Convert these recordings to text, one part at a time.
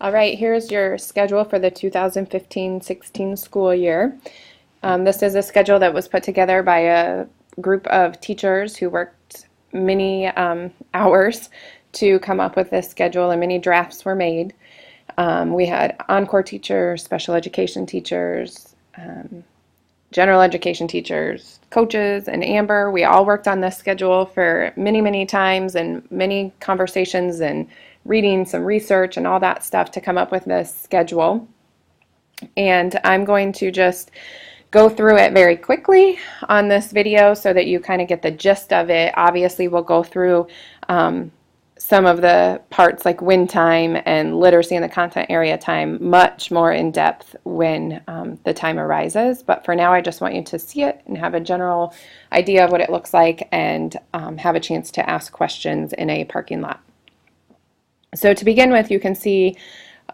All right, here's your schedule for the 2015-16 school year. This is a schedule that was put together by a group of teachers who worked many hours to come up with this schedule, and many drafts were made. We had encore teachers, special education teachers, general education teachers, coaches, and Amber. We all worked on this schedule for many, many times and many conversations and reading some research and all that stuff to come up with this schedule. And I'm going to just go through it very quickly on this video so that you kind of get the gist of it. Obviously, we'll go through some of the parts like win time and literacy in the content area time much more in depth when the time arises. But for now, I just want you to see it and have a general idea of what it looks like and have a chance to ask questions in a parking lot. So to begin with, you can see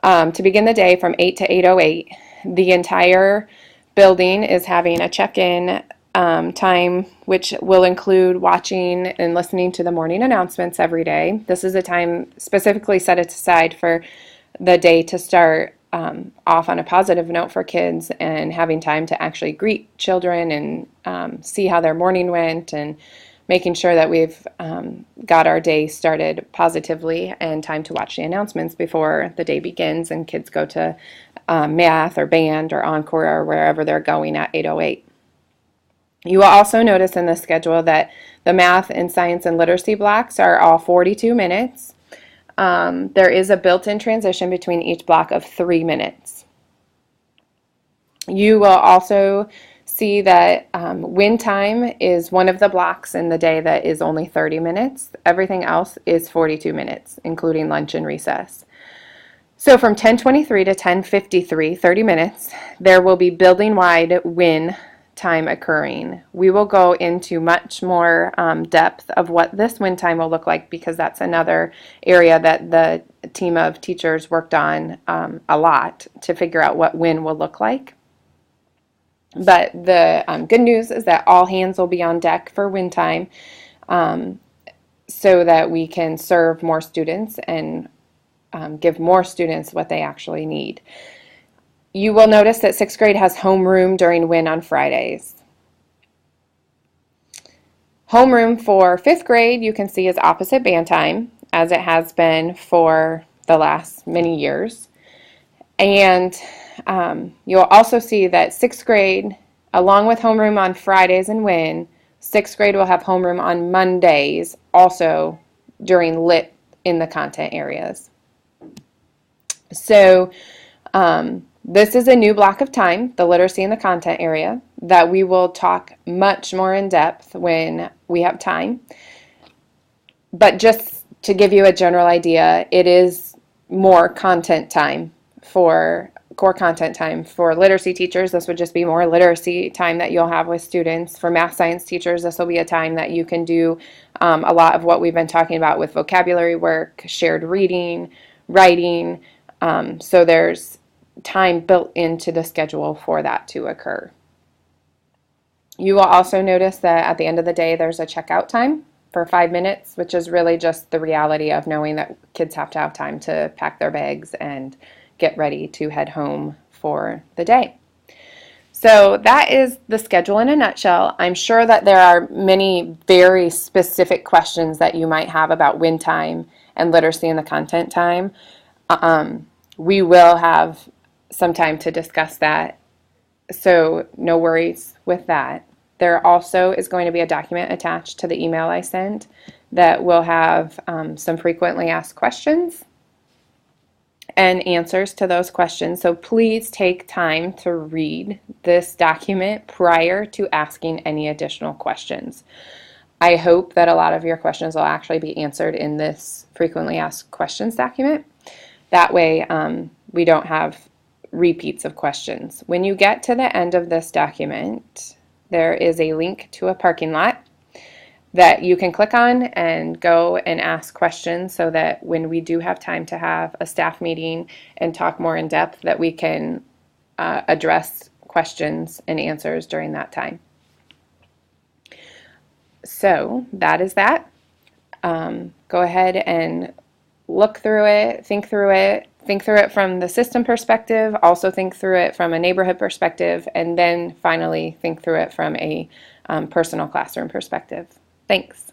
to begin the day from 8 to 8:08, the entire building is having a check-in time, which will include watching and listening to the morning announcements every day. This is a time specifically set aside for the day to start off on a positive note for kids and having time to actually greet children and see how their morning went and making sure that we've got our day started positively and time to watch the announcements before the day begins and kids go to math or band or encore or wherever they're going at 8:08. You will also notice in the schedule that the math and science and literacy blocks are all 42 minutes. There is a built-in transition between each block of 3 minutes. You will also see that win time is one of the blocks in the day that is only 30 minutes. Everything else is 42 minutes, including lunch and recess. So from 10:23 to 10:53, 30 minutes, there will be building-wide win time occurring. We will go into much more depth of what this win time will look like because that's another area that the team of teachers worked on a lot to figure out what win will look like. But the good news is that all hands will be on deck for win time so that we can serve more students and give more students what they actually need. You will notice that 6th grade has homeroom during win on Fridays. Homeroom for 5th grade you can see is opposite band time, as it has been for the last many years. And you'll also see that 6th grade, along with homeroom on Fridays and win, 6th grade will have homeroom on Mondays, also during lit in the content areas. So this is a new block of time, the literacy in the content area, that we will talk much more in depth when we have time. But just to give you a general idea, it is more content time for core content time. For literacy teachers, this would just be more literacy time that you'll have with students. For math science teachers, this will be a time that you can do a lot of what we've been talking about with vocabulary work, shared reading, writing. So there's time built into the schedule for that to occur. You will also notice that at the end of the day there's a checkout time for 5 minutes, which is really just the reality of knowing that kids have to have time to pack their bags and get ready to head home for the day. So that is the schedule in a nutshell. I'm sure that there are many very specific questions that you might have about win time and literacy in the content time. We will have some time to discuss that, so no worries with that. There also is going to be a document attached to the email I sent that will have some frequently asked questions and answers to those questions. So please take time to read this document prior to asking any additional questions. I hope that a lot of your questions will actually be answered in this frequently asked questions document. That way we don't have repeats of questions. When you get to the end of this document, there is a link to a parking lot that you can click on and go and ask questions so that when we do have time to have a staff meeting and talk more in depth, that we can address questions and answers during that time. So that is that. Go ahead and look through it, think through it, think through it from the system perspective, also think through it from a neighborhood perspective, and then finally think through it from a personal classroom perspective. Thanks.